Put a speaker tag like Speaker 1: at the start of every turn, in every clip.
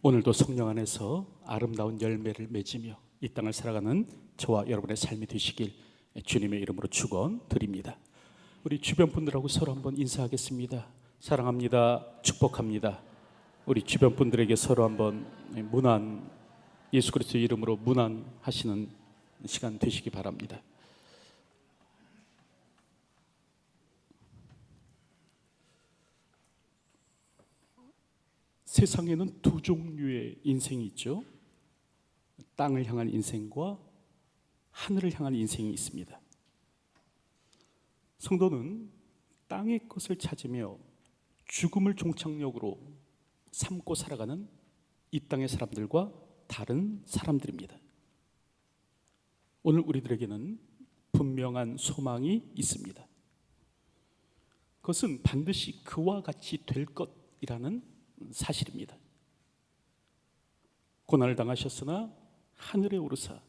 Speaker 1: 오늘도 성령 안에서 아름다운 열매를 맺으며 이 땅을 살아가는 저와 여러분의 삶이 되시길 주님의 이름으로 축원드립니다. 우리 주변 분들하고 서로 한번 인사하겠습니다. 사랑합니다. 축복합니다. 우리 주변 분들에게 서로 한번 문안, 예수 그리스도의 이름으로 문안하시는 시간 되시기 바랍니다. 세상에는 두 종류의 인생이 있죠. 땅을 향한 인생과 하늘을 향한 인생이 있습니다. 성도는 땅의 것을 찾으며 죽음을 종착역으로 삼고 살아가는 이 땅의 사람들과 다른 사람들입니다. 오늘 우리들에게는 분명한 소망이 있습니다. 그것은 반드시 그와 같이 될 것이라는 사실입니다. 고난을 당하셨으나 하늘에 오르사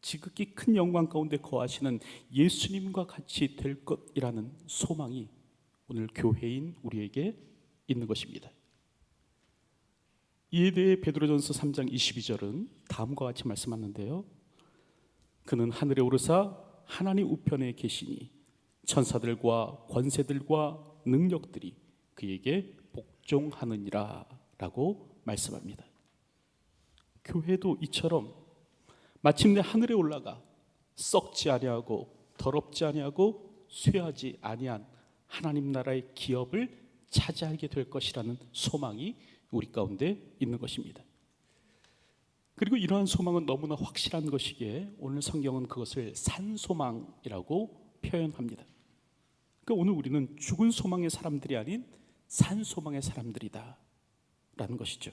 Speaker 1: 지극히 큰 영광 가운데 거하시는 예수님과 같이 될 것이라는 소망이 오늘 교회인 우리에게 있는 것입니다. 이에 대해 베드로전서 3장 22절은 다음과 같이 말씀하는데요. 그는 하늘에 오르사 하나님 우편에 계시니 천사들과 권세들과 능력들이 그에게 복종하느니라 라고 말씀합니다. 교회도 이처럼 마침내 하늘에 올라가 썩지 아니하고 더럽지 아니하고 쇠하지 아니한 하나님 나라의 기업을 차지하게 될 것이라는 소망이 우리 가운데 있는 것입니다. 그리고 이러한 소망은 너무나 확실한 것이기에 오늘 성경은 그것을 산소망이라고 표현합니다. 그러니까 오늘 우리는 죽은 소망의 사람들이 아닌 산소망의 사람들이다 라는 것이죠.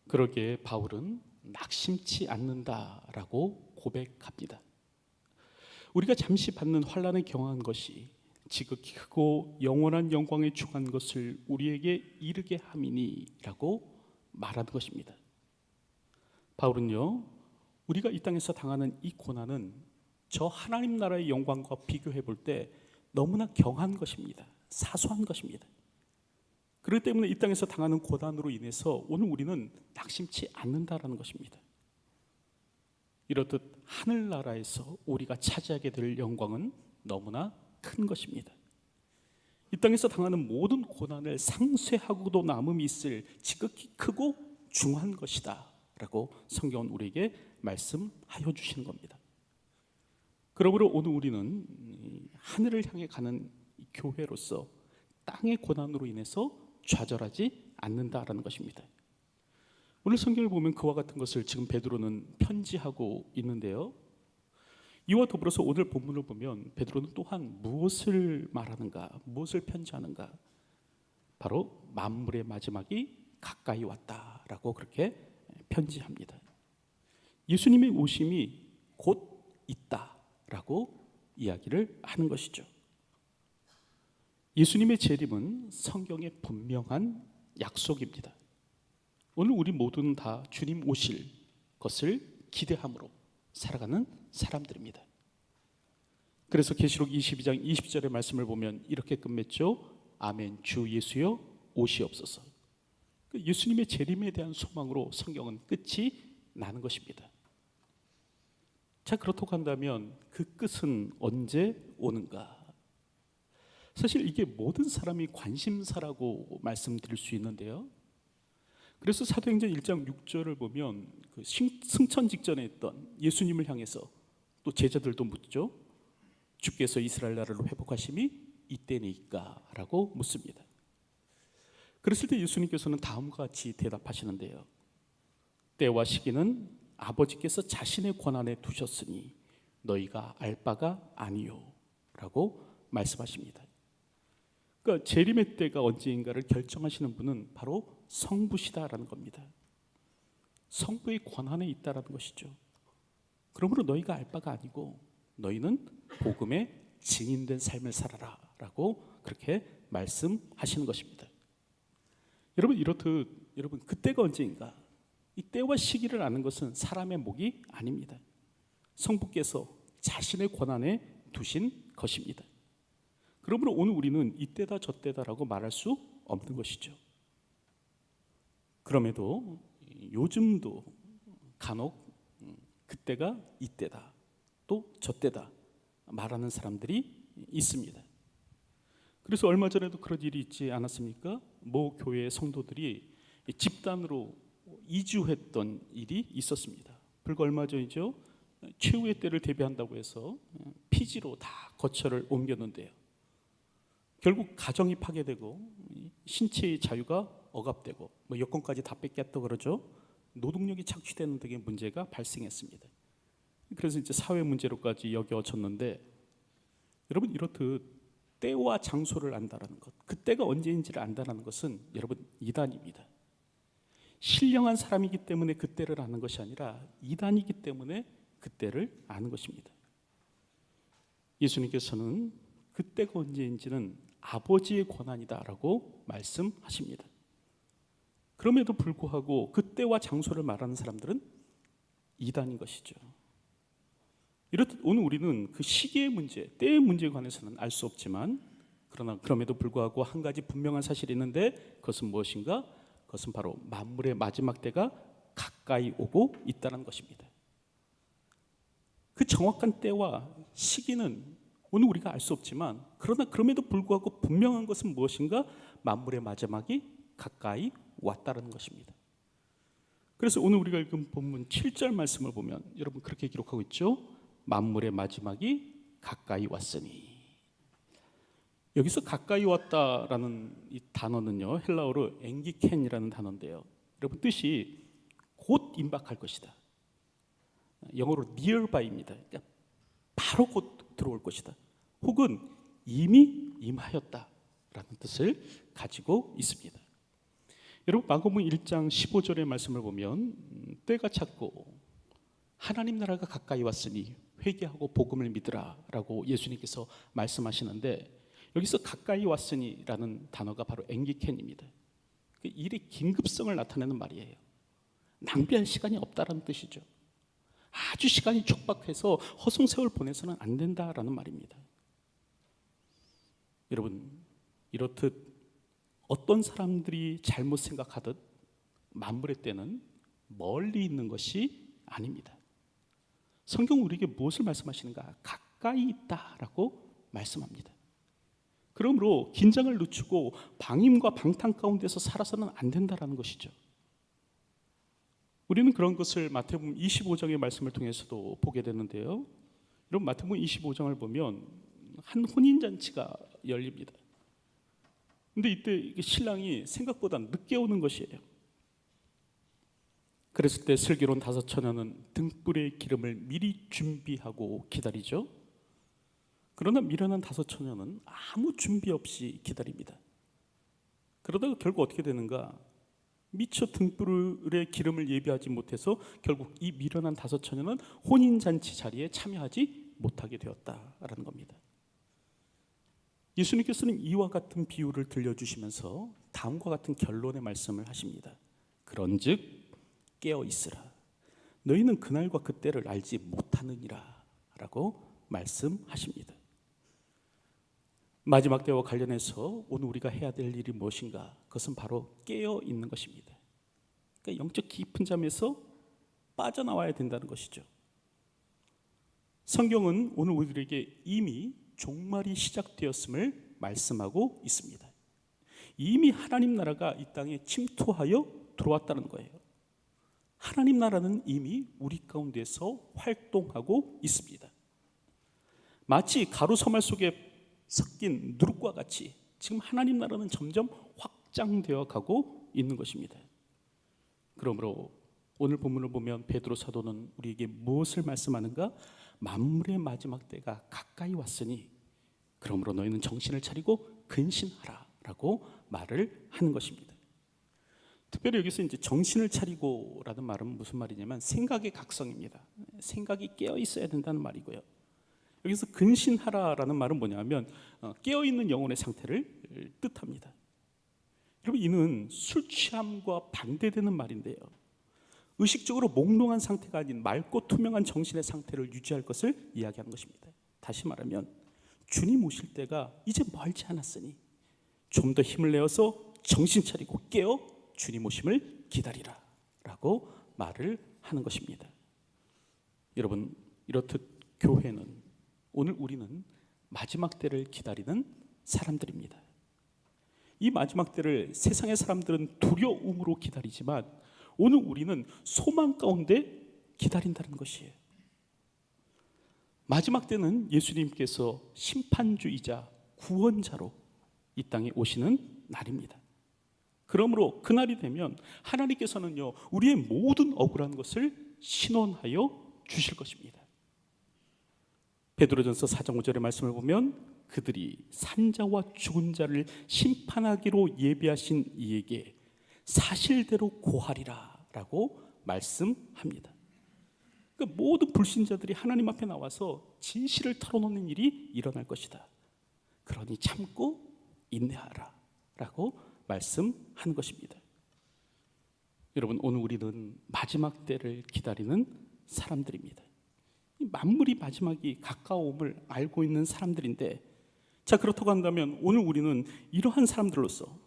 Speaker 1: 그러기에 바울은 낙심치 않는다라고 고백합니다. 우리가 잠시 받는 환난을 경험한 것이 지극히 크고 영원한 영광에 충한 것을 우리에게 이르게 함이니라고 말하는 것입니다. 바울은요, 우리가 이 땅에서 당하는 이 고난은 저 하나님 나라의 영광과 비교해 볼 때 너무나 경한 것입니다. 사소한 것입니다. 그렇기 때문에 이 땅에서 당하는 고난으로 인해서 오늘 우리는 낙심치 않는다라는 것입니다. 이렇듯 하늘나라에서 우리가 차지하게 될 영광은 너무나 큰 것입니다. 이 땅에서 당하는 모든 고난을 상쇄하고도 남음이 있을 지극히 크고 중한 것이다 라고 성경은 우리에게 말씀하여 주시는 겁니다. 그러므로 오늘 우리는 하늘을 향해 가는 교회로서 땅의 고난으로 인해서 좌절하지 않는다라는 것입니다. 오늘 성경을 보면 그와 같은 것을 지금 베드로는 편지하고 있는데요. 이와 더불어서 오늘 본문을 보면 베드로는 또한 무엇을 말하는가, 무엇을 편지하는가? 바로 만물의 마지막이 가까이 왔다라고 그렇게 편지합니다. 예수님의 오심이 곧 있다라고 이야기를 하는 것이죠. 예수님의 재림은 성경의 분명한 약속입니다. 오늘 우리 모두는 다 주님 오실 것을 기대함으로 살아가는 사람들입니다. 그래서 계시록 22장 20절의 말씀을 보면 이렇게 끝맺죠. 아멘. 주 예수여 오시옵소서. 예수님의 재림에 대한 소망으로 성경은 끝이 나는 것입니다. 자, 그렇다고 한다면 그 끝은 언제 오는가? 사실 이게 모든 사람이 관심사라고 말씀드릴 수 있는데요. 그래서 사도행전 1장 6절을 보면 그 승천 직전에 있던 예수님을 향해서 또 제자들도 묻죠. 주께서 이스라엘 나라를 회복하심이 이때니까 라고 묻습니다. 그랬을 때 예수님께서는 다음과 같이 대답하시는데요. 때와 시기는 아버지께서 자신의 권한에 두셨으니 너희가 알 바가 아니요 라고 말씀하십니다. 그러니까 재림의 때가 언제인가를 결정하시는 분은 바로 성부시다라는 겁니다. 성부의 권한에 있다라는 것이죠. 그러므로 너희가 알 바가 아니고 너희는 복음의 증인된 삶을 살아라 라고 그렇게 말씀하시는 것입니다. 여러분 이렇듯 여러분 그때가 언제인가, 이 때와 시기를 아는 것은 사람의 목이 아닙니다. 성부께서 자신의 권한에 두신 것입니다. 그러므로 오늘 우리는 이때다 저때다라고 말할 수 없는 것이죠. 그럼에도 요즘도 간혹 그때가 이때다, 또 저때다 말하는 사람들이 있습니다. 그래서 얼마 전에도 그런 일이 있지 않았습니까? 모 교회 성도들이 집단으로 이주했던 일이 있었습니다. 불과 얼마 전이죠. 최후의 때를 대비한다고 해서 피지로 다 거처를 옮겼는데요. 결국 가정이 파괴되고 신체의 자유가 억압되고 여권까지 다 뺏겼다 그러죠. 노동력이 착취되는 등의 문제가 발생했습니다. 그래서 이제 사회 문제로까지 여겨졌는데, 여러분 이렇듯 때와 장소를 안다라는 것, 그때가 언제인지를 안다라는 것은 여러분 이단입니다. 신령한 사람이기 때문에 그때를 아는 것이 아니라 이단이기 때문에 그때를 아는 것입니다. 예수님께서는 그때가 언제인지는 아버지의 권한이다라고 말씀하십니다. 그럼에도 불구하고 그때와 장소를 말하는 사람들은 이단인 것이죠. 이렇듯 오늘 우리는 그 시기의 문제, 때의 문제에 관해서는 알 수 없지만, 그러나 그럼에도 불구하고 한 가지 분명한 사실이 있는데, 그것은 무엇인가? 그것은 바로 만물의 마지막 때가 가까이 오고 있다는 것입니다. 그 정확한 때와 시기는 오늘 우리가 알 수 없지만, 그러나 그럼에도 불구하고 분명한 것은 무엇인가? 만물의 마지막이 가까이 왔다는 것입니다. 그래서 오늘 우리가 읽은 본문 7절 말씀을 보면 여러분 그렇게 기록하고 있죠. 만물의 마지막이 가까이 왔으니. 여기서 가까이 왔다라는 이 단어는요, 헬라어로 엥기켄이라는 단어인데요, 여러분 뜻이 곧 임박할 것이다. 영어로 nearby입니다. 그러니까 바로 곧 들어올 것이다. 혹은 이미 임하였다라는 뜻을 가지고 있습니다. 여러분 마가복음 1장 15절의 말씀을 보면 때가 찼고 하나님 나라가 가까이 왔으니 회개하고 복음을 믿으라라고 예수님께서 말씀하시는데, 여기서 가까이 왔으니라는 단어가 바로 엥기켄입니다. 일의 긴급성을 나타내는 말이에요. 낭비할 시간이 없다라는 뜻이죠. 아주 시간이 촉박해서 허송세월 보내서는 안 된다라는 말입니다. 여러분 이렇듯 어떤 사람들이 잘못 생각하듯 만물의 때는 멀리 있는 것이 아닙니다. 성경 우리에게 무엇을 말씀하시는가? 가까이 있다라고 말씀합니다. 그러므로 긴장을 늦추고 방임과 방탕 가운데서 살아서는 안 된다라는 것이죠. 우리는 그런 것을 마태복음 25장의 말씀을 통해서도 보게 되는데요. 여러분 마태복음 25장을 보면 한 혼인잔치가 열립니다. 근데 이때 신랑이 생각보다 늦게 오는 것이에요. 그랬을 때 슬기로운 다섯 처녀는 등불의 기름을 미리 준비하고 기다리죠. 그러나 미련한 다섯 처녀는 아무 준비 없이 기다립니다. 그러다가 결국 어떻게 되는가? 미처 등불의 기름을 예비하지 못해서 결국 이 미련한 다섯 처녀는 혼인잔치 자리에 참여하지 못하게 되었다라는 겁니다. 예수님께서는 이와 같은 비유를 들려주시면서 다음과 같은 결론의 말씀을 하십니다. 그런즉 깨어 있으라. 너희는 그날과 그때를 알지 못하느니라 라고 말씀하십니다. 마지막 때와 관련해서 오늘 우리가 해야 될 일이 무엇인가? 그것은 바로 깨어 있는 것입니다. 그러니까 영적 깊은 잠에서 빠져나와야 된다는 것이죠. 성경은 오늘 우리에게 이미 종말이 시작되었음을 말씀하고 있습니다. 이미 하나님 나라가 이 땅에 침투하여 들어왔다는 거예요. 하나님 나라는 이미 우리 가운데서 활동하고 있습니다. 마치 가루 서말 속에 섞인 누룩과 같이 지금 하나님 나라는 점점 확장되어 가고 있는 것입니다. 그러므로 오늘 본문을 보면 베드로 사도는 우리에게 무엇을 말씀하는가? 만물의 마지막 때가 가까이 왔으니 그러므로 너희는 정신을 차리고 근신하라 라고 말을 하는 것입니다. 특별히 여기서 이제 정신을 차리고 라는 말은 무슨 말이냐면 생각의 각성입니다. 생각이 깨어 있어야 된다는 말이고요. 여기서 근신하라 라는 말은 뭐냐면 깨어있는 영혼의 상태를 뜻합니다. 여러분 이는 술 취함과 반대되는 말인데요, 의식적으로 몽롱한 상태가 아닌 맑고 투명한 정신의 상태를 유지할 것을 이야기하는 것입니다. 다시 말하면 주님 오실 때가 이제 멀지 않았으니 좀 더 힘을 내어서 정신 차리고 깨어 주님 오심을 기다리라 라고 말을 하는 것입니다. 여러분, 이렇듯 교회는, 오늘 우리는 마지막 때를 기다리는 사람들입니다. 이 마지막 때를 세상의 사람들은 두려움으로 기다리지만 오늘 우리는 소망 가운데 기다린다는 것이에요. 마지막 때는 예수님께서 심판주이자 구원자로 이 땅에 오시는 날입니다. 그러므로 그날이 되면 하나님께서는요, 우리의 모든 억울한 것을 신원하여 주실 것입니다. 베드로전서 4장 5절의 말씀을 보면 그들이 산자와 죽은 자를 심판하기로 예비하신 이에게 사실대로 고하리라 라고 말씀합니다. 그러니까 모든 불신자들이 하나님 앞에 나와서 진실을 털어놓는 일이 일어날 것이다. 그러니 참고 인내하라 라고 말씀하는 것입니다. 여러분, 오늘 우리는 마지막 때를 기다리는 사람들입니다. 만물이 마지막이 가까움을 알고 있는 사람들인데, 자, 그렇다고 한다면 오늘 우리는 이러한 사람들로서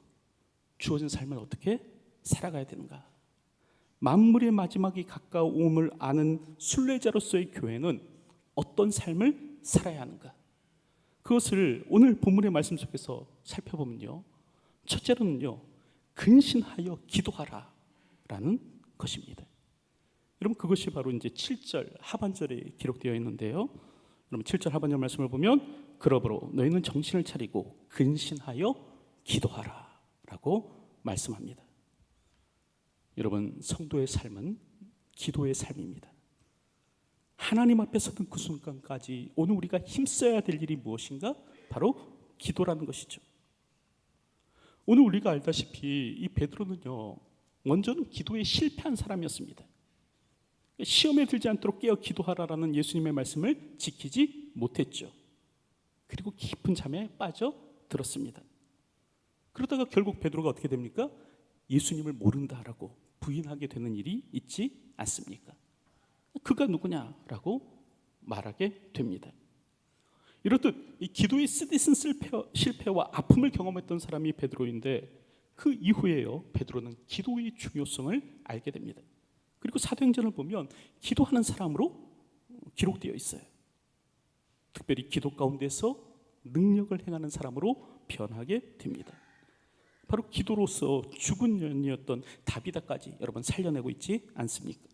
Speaker 1: 주어진 삶을 어떻게 살아가야 되는가? 만물의 마지막이 가까움을 아는 순례자로서의 교회는 어떤 삶을 살아야 하는가? 그것을 오늘 본문의 말씀 속에서 살펴보면요, 첫째로는요, 근신하여 기도하라 라는 것입니다. 여러분, 그것이 바로 이제 7절 하반절에 기록되어 있는데요, 여러분 7절 하반절 말씀을 보면 그러므로 너희는 정신을 차리고 근신하여 기도하라 라고 말씀합니다. 여러분, 성도의 삶은 기도의 삶입니다. 하나님 앞에 서는 그 순간까지 오늘 우리가 힘써야 될 일이 무엇인가? 바로 기도라는 것이죠. 오늘 우리가 알다시피 이 베드로는요, 먼저는 기도에 실패한 사람이었습니다. 시험에 들지 않도록 깨어 기도하라라는 예수님의 말씀을 지키지 못했죠. 그리고 깊은 잠에 빠져들었습니다. 그러다가 결국 베드로가 어떻게 됩니까? 예수님을 모른다라고 부인하게 되는 일이 있지 않습니까? 그가 누구냐라고 말하게 됩니다. 이렇듯 이 기도의 쓰디쓴 실패와 아픔을 경험했던 사람이 베드로인데, 그 이후에요, 베드로는 기도의 중요성을 알게 됩니다. 그리고 사도행전을 보면 기도하는 사람으로 기록되어 있어요. 특별히 기도 가운데서 능력을 행하는 사람으로 변하게 됩니다. 바로 기도로서 죽은 년이었던 다비다까지 여러분 살려내고 있지 않습니까?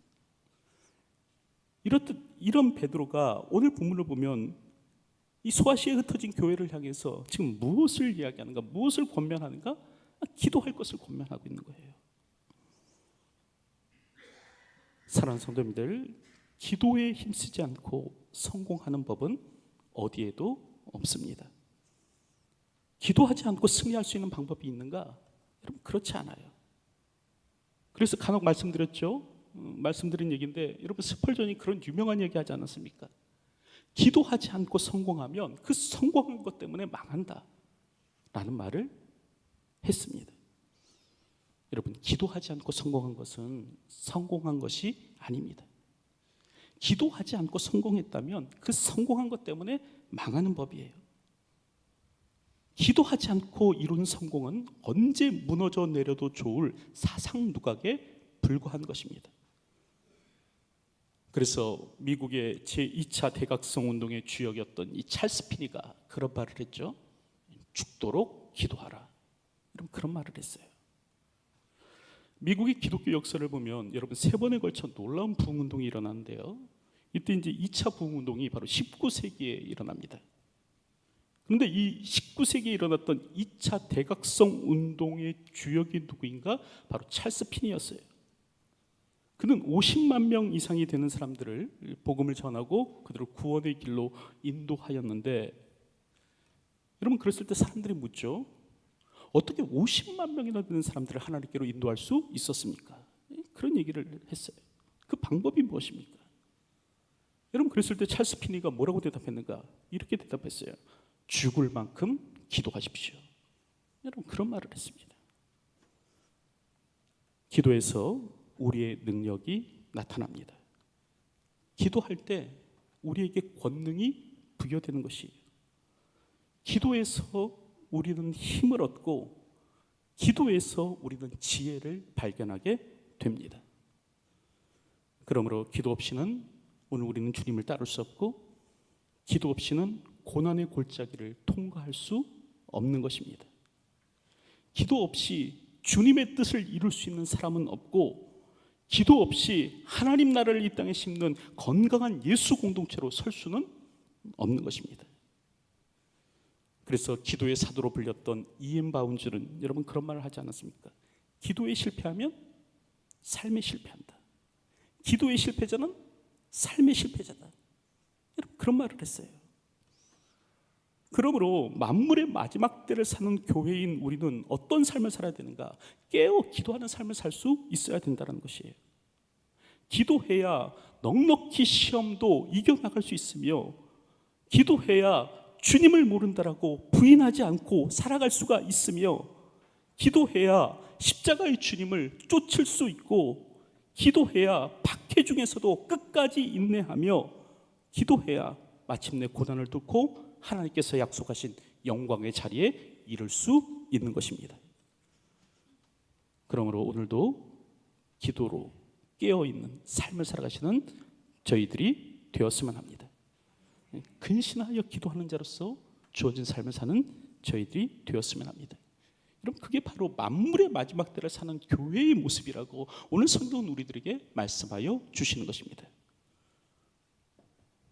Speaker 1: 이렇듯 이런 베드로가 오늘 본문을 보면 이 소아시아에 흩어진 교회를 향해서 지금 무엇을 이야기하는가, 무엇을 권면하는가? 기도할 것을 권면하고 있는 거예요. 사랑하는 성도님들, 기도에 힘쓰지 않고 성공하는 법은 어디에도 없습니다. 기도하지 않고 승리할 수 있는 방법이 있는가? 여러분, 그렇지 않아요. 그래서 간혹 말씀드린 얘기인데, 여러분 스펄전이 그런 유명한 얘기 하지 않았습니까? 기도하지 않고 성공하면 그 성공한 것 때문에 망한다 라는 말을 했습니다. 여러분, 기도하지 않고 성공한 것은 성공한 것이 아닙니다. 기도하지 않고 성공했다면 그 성공한 것 때문에 망하는 법이에요. 기도하지 않고 이룬 성공은 언제 무너져 내려도 좋을 사상 누각에 불과한 것입니다. 그래서 미국의 제2차 대각성 운동의 주역이었던 이 찰스 피니가 그런 말을 했죠. 죽도록 기도하라. 여러분, 그런 말을 했어요. 미국의 기독교 역사를 보면 여러분 3번에 걸쳐 놀라운 부흥운동이 일어나는데요, 이때 이제 2차 부흥운동이 바로 19세기에 일어납니다. 그런데 이 19세기에 일어났던 2차 대각성 운동의 주역이 누구인가? 바로 찰스 피니였어요. 그는 50만 명 이상이 되는 사람들을 복음을 전하고 그들을 구원의 길로 인도하였는데, 여러분 그랬을 때 사람들이 묻죠. 어떻게 50만 명이나 되는 사람들을 하나님께로 인도할 수 있었습니까? 그런 얘기를 했어요. 그 방법이 무엇입니까? 여러분 그랬을 때 찰스 피니가 뭐라고 대답했는가? 이렇게 대답했어요. 죽을 만큼 기도하십시오. 여러분 그런 말을 했습니다. 기도에서 우리의 능력이 나타납니다. 기도할 때 우리에게 권능이 부여되는 것이에요. 기도에서 우리는 힘을 얻고 기도에서 우리는 지혜를 발견하게 됩니다. 그러므로 기도 없이는 오늘 우리는 주님을 따를 수 없고, 기도 없이는 고난의 골짜기를 통과할 수 없는 것입니다. 기도 없이 주님의 뜻을 이룰 수 있는 사람은 없고, 기도 없이 하나님 나라를 이 땅에 심는 건강한 예수 공동체로 설 수는 없는 것입니다. 그래서 기도의 사도로 불렸던 E.M. 바운즈는 여러분 그런 말을 하지 않았습니까? 기도에 실패하면 삶에 실패한다. 기도의 실패자는 삶의 실패자다. 여러분 그런 말을 했어요. 그러므로 만물의 마지막 때를 사는 교회인 우리는 어떤 삶을 살아야 되는가? 깨어 기도하는 삶을 살 수 있어야 된다는 것이에요. 기도해야 넉넉히 시험도 이겨나갈 수 있으며, 기도해야 주님을 모른다라고 부인하지 않고 살아갈 수가 있으며, 기도해야 십자가의 주님을 쫓을 수 있고, 기도해야 박해 중에서도 끝까지 인내하며, 기도해야 마침내 고난을 뚫고 하나님께서 약속하신 영광의 자리에 이를 수 있는 것입니다. 그러므로 오늘도 기도로 깨어있는 삶을 살아가시는 저희들이 되었으면 합니다. 근신하여 기도하는 자로서 주어진 삶을 사는 저희들이 되었으면 합니다. 여러분 그게 바로 만물의 마지막 때를 사는 교회의 모습이라고 오늘 성경은 우리들에게 말씀하여 주시는 것입니다.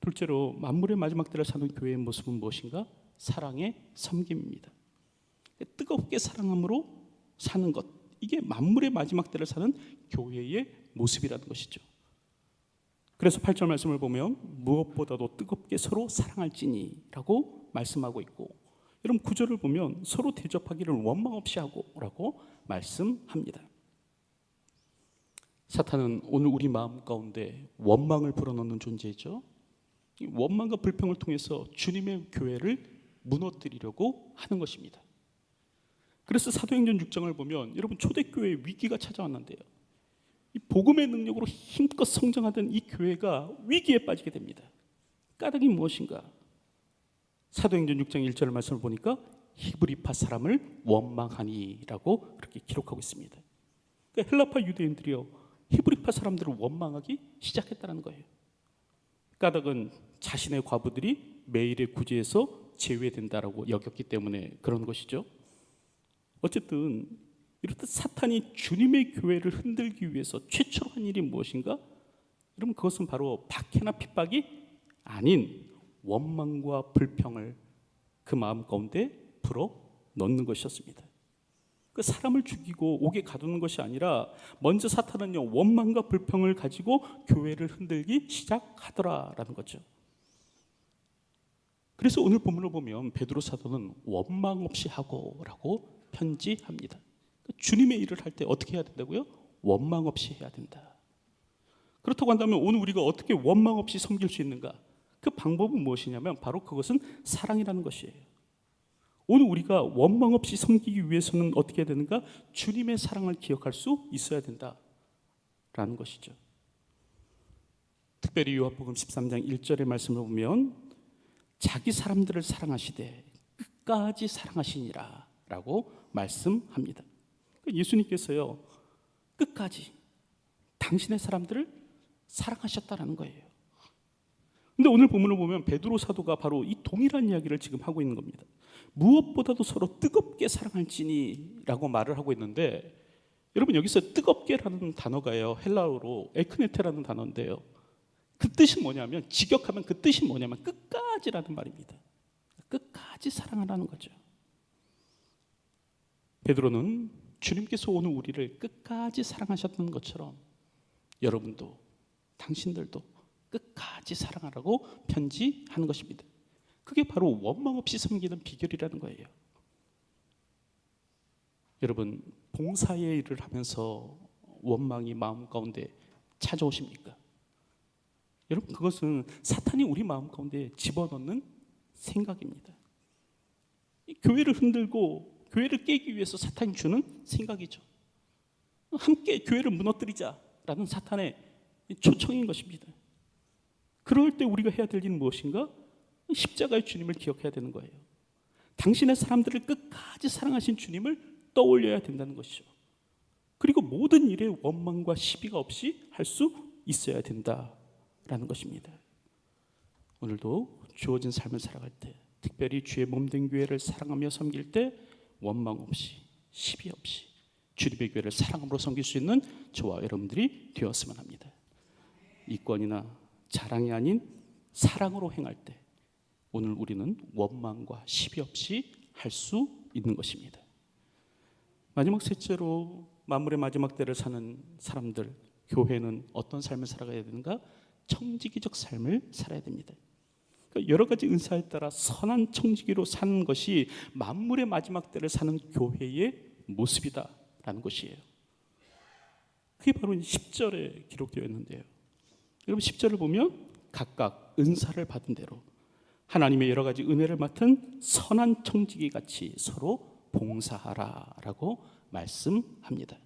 Speaker 1: 둘째로 만물의 마지막 때를 사는 교회의 모습은 무엇인가? 사랑의 섬김입니다. 뜨겁게 사랑함으로 사는 것, 이게 만물의 마지막 때를 사는 교회의 모습이라는 것이죠. 그래서 8절 말씀을 보면 무엇보다도 뜨겁게 서로 사랑할지니 라고 말씀하고 있고, 여러분 9절을 보면 서로 대접하기를 원망 없이 하고 라고 말씀합니다. 사탄은 오늘 우리 마음 가운데 원망을 불어넣는 존재이죠. 이 원망과 불평을 통해서 주님의 교회를 무너뜨리려고 하는 것입니다. 그래서 사도행전 6장을 보면 여러분 초대교회에 위기가 찾아왔는데요, 이 복음의 능력으로 힘껏 성장하던 이 교회가 위기에 빠지게 됩니다. 까닭이 무엇인가? 사도행전 6장 1절 말씀을 보니까 히브리파 사람을 원망하니라고 그렇게 기록하고 있습니다. 그러니까 헬라파 유대인들이요 히브리파 사람들을 원망하기 시작했다는 거예요. 까닭은 자신의 과부들이 매일의 구제에서 제외된다라고 여겼기 때문에 그런 것이죠. 어쨌든 이렇듯 사탄이 주님의 교회를 흔들기 위해서 최초로 한 일이 무엇인가? 여러분 그것은 바로 박해나 핍박이 아닌 원망과 불평을 그 마음 가운데 불어 넣는 것이었습니다. 그 사람을 죽이고 옥에 가두는 것이 아니라 먼저 사탄은요 원망과 불평을 가지고 교회를 흔들기 시작하더라라는 거죠. 그래서 오늘 본문을 보면 베드로 사도는 원망 없이 하고라고 편지합니다. 주님의 일을 할 때 어떻게 해야 된다고요? 원망 없이 해야 된다. 그렇다고 한다면 오늘 우리가 어떻게 원망 없이 섬길 수 있는가? 그 방법은 무엇이냐면 바로 그것은 사랑이라는 것이에요. 오늘 우리가 원망 없이 섬기기 위해서는 어떻게 해야 되는가? 주님의 사랑을 기억할 수 있어야 된다라는 것이죠. 특별히 요한복음 13장 1절의 말씀을 보면 자기 사람들을 사랑하시되 끝까지 사랑하시니라 라고 말씀합니다. 예수님께서요 끝까지 당신의 사람들을 사랑하셨다라는 거예요. 근데 오늘 본문을 보면 베드로 사도가 바로 이 동일한 이야기를 지금 하고 있는 겁니다. 무엇보다도 서로 뜨겁게 사랑할지니 라고 말을 하고 있는데, 여러분 여기서 뜨겁게라는 단어가요 헬라어로 에크네테라는 단어인데요, 그 뜻이 뭐냐면, 직역하면 그 뜻이 뭐냐면 끝까지라는 말입니다. 끝까지 사랑하라는 거죠. 베드로는 주님께서 오늘 우리를 끝까지 사랑하셨던 것처럼 여러분도 당신들도 끝까지 사랑하라고 편지하는 것입니다. 그게 바로 원망 없이 섬기는 비결이라는 거예요. 여러분 봉사의 일을 하면서 원망이 마음 가운데 찾아오십니까? 여러분 그것은 사탄이 우리 마음 가운데 집어넣는 생각입니다. 이 교회를 흔들고 교회를 깨기 위해서 사탄이 주는 생각이죠. 함께 교회를 무너뜨리자라는 사탄의 초청인 것입니다. 그럴 때 우리가 해야 될 일은 무엇인가? 십자가의 주님을 기억해야 되는 거예요. 당신의 사람들을 끝까지 사랑하신 주님을 떠올려야 된다는 것이죠. 그리고 모든 일에 원망과 시비가 없이 할 수 있어야 된다라는 것입니다. 오늘도 주어진 삶을 살아갈 때, 특별히 주의 몸된 교회를 사랑하며 섬길 때 원망 없이 시비 없이 주님의 교회를 사랑함으로 섬길 수 있는 저와 여러분들이 되었으면 합니다. 이권이나 자랑이 아닌 사랑으로 행할 때 오늘 우리는 원망과 시비 없이 할 수 있는 것입니다. 마지막 셋째로 만물의 마지막 때를 사는 사람들, 교회는 어떤 삶을 살아가야 되는가? 청지기적 삶을 살아야 됩니다. 그러니까 여러 가지 은사에 따라 선한 청지기로 사는 것이 만물의 마지막 때를 사는 교회의 모습이다라는 것이에요. 그게 바로 10절에 기록되어 있는데요. 여러분 10절을 보면 각각 은사를 받은 대로 하나님의 여러 가지 은혜를 맡은 선한 청지기 같이 서로 봉사하라라고 말씀합니다.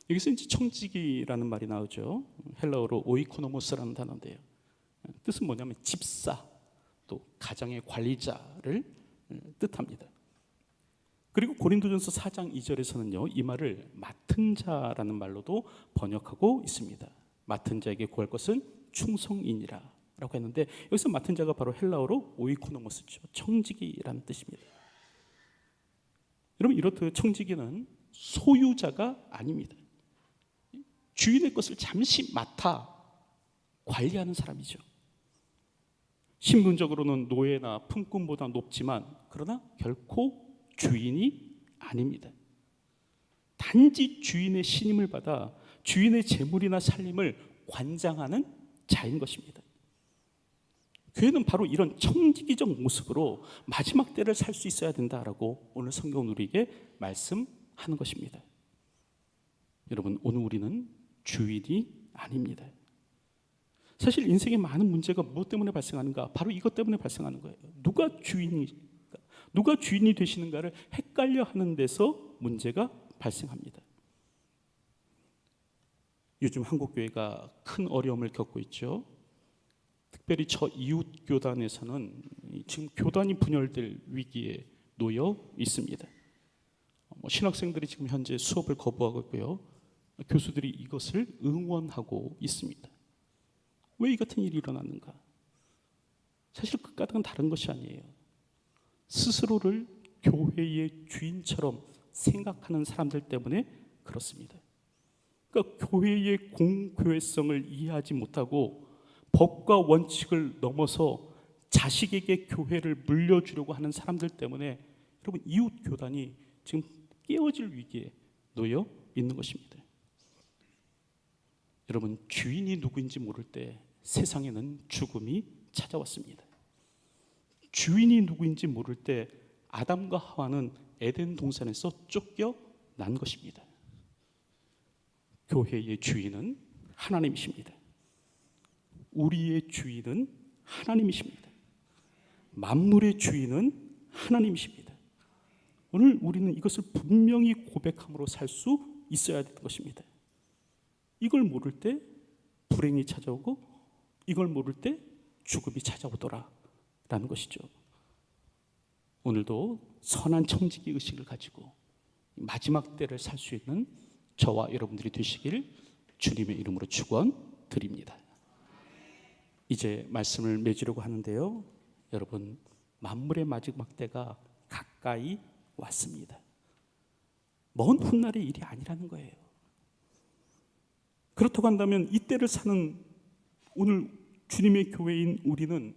Speaker 1: 여기서 이제 청지기라는 말이 나오죠. 헬라어로 오이코노모스라는 단어인데요. 뜻은 뭐냐면 집사, 또 가정의 관리자를 뜻합니다. 그리고 고린도전서 4장 2절에서는요, 이 말을 맡은 자라는 말로도 번역하고 있습니다. 맡은 자에게 구할 것은 충성이니라 라고 했는데, 여기서 맡은 자가 바로 헬라어로 오이코노모스죠. 청지기라는 뜻입니다. 여러분, 이렇듯 청지기는 소유자가 아닙니다. 주인의 것을 잠시 맡아 관리하는 사람이죠. 신분적으로는 노예나 품꾼보다 높지만 그러나 결코 주인이 아닙니다. 단지 주인의 신임을 받아 주인의 재물이나 살림을 관장하는 자인 것입니다. 교회는 바로 이런 청지기적 모습으로 마지막 때를 살 수 있어야 된다라고 오늘 성경은 우리에게 말씀하는 것입니다. 여러분, 오늘 우리는 주인이 아닙니다. 사실 인생의 많은 문제가 무엇 때문에 발생하는가? 바로 이것 때문에 발생하는 거예요. 누가 주인일까? 누가 주인이 되시는가를 헷갈려 하는 데서 문제가 발생합니다. 요즘 한국 교회가 큰 어려움을 겪고 있죠. 특별히 저 이웃 교단에서는 지금 교단이 분열될 위기에 놓여 있습니다. 신학생들이 지금 현재 수업을 거부하고 있고요. 교수들이 이것을 응원하고 있습니다. 왜 이 같은 일이 일어났는가? 사실 그 까닭은 다른 것이 아니에요. 스스로를 교회의 주인처럼 생각하는 사람들 때문에 그렇습니다. 그러니까 교회의 공교회성을 이해하지 못하고 법과 원칙을 넘어서 자식에게 교회를 물려주려고 하는 사람들 때문에 여러분 이웃 교단이 지금 깨어질 위기에 놓여 있는 것입니다. 여러분, 주인이 누구인지 모를 때 세상에는 죽음이 찾아왔습니다. 주인이 누구인지 모를 때 아담과 하와는 에덴 동산에서 쫓겨난 것입니다. 교회의 주인은 하나님이십니다. 우리의 주인은 하나님이십니다. 만물의 주인은 하나님이십니다. 오늘 우리는 이것을 분명히 고백함으로 살 수 있어야 되는 것입니다. 이걸 모를 때 불행이 찾아오고 이걸 모를 때 죽음이 찾아오더라 라는 것이죠. 오늘도 선한 청지기 의식을 가지고 마지막 때를 살 수 있는 저와 여러분들이 되시길 주님의 이름으로 축원드립니다. 이제 말씀을 맺으려고 하는데요. 여러분, 만물의 마지막 때가 가까이 왔습니다. 먼 훗날의 일이 아니라는 거예요. 그렇다고 한다면 이 때를 사는 오늘 주님의 교회인 우리는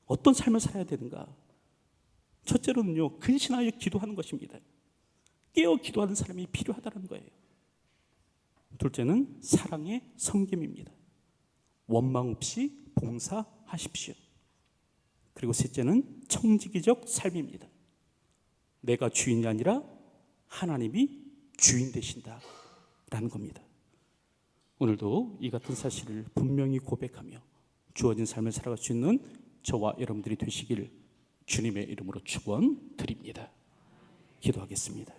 Speaker 1: 어떤 삶을 살아야 되는가? 첫째로는요, 근신하여 기도하는 것입니다. 깨어 기도하는 사람이 필요하다는 거예요. 둘째는 사랑의 섬김입니다. 원망 없이 봉사하십시오. 그리고 셋째는 청지기적 삶입니다. 내가 주인이 아니라 하나님이 주인 되신다라는 겁니다. 오늘도 이 같은 사실을 분명히 고백하며 주어진 삶을 살아갈 수 있는 저와 여러분들이 되시길 주님의 이름으로 축원드립니다. 기도하겠습니다.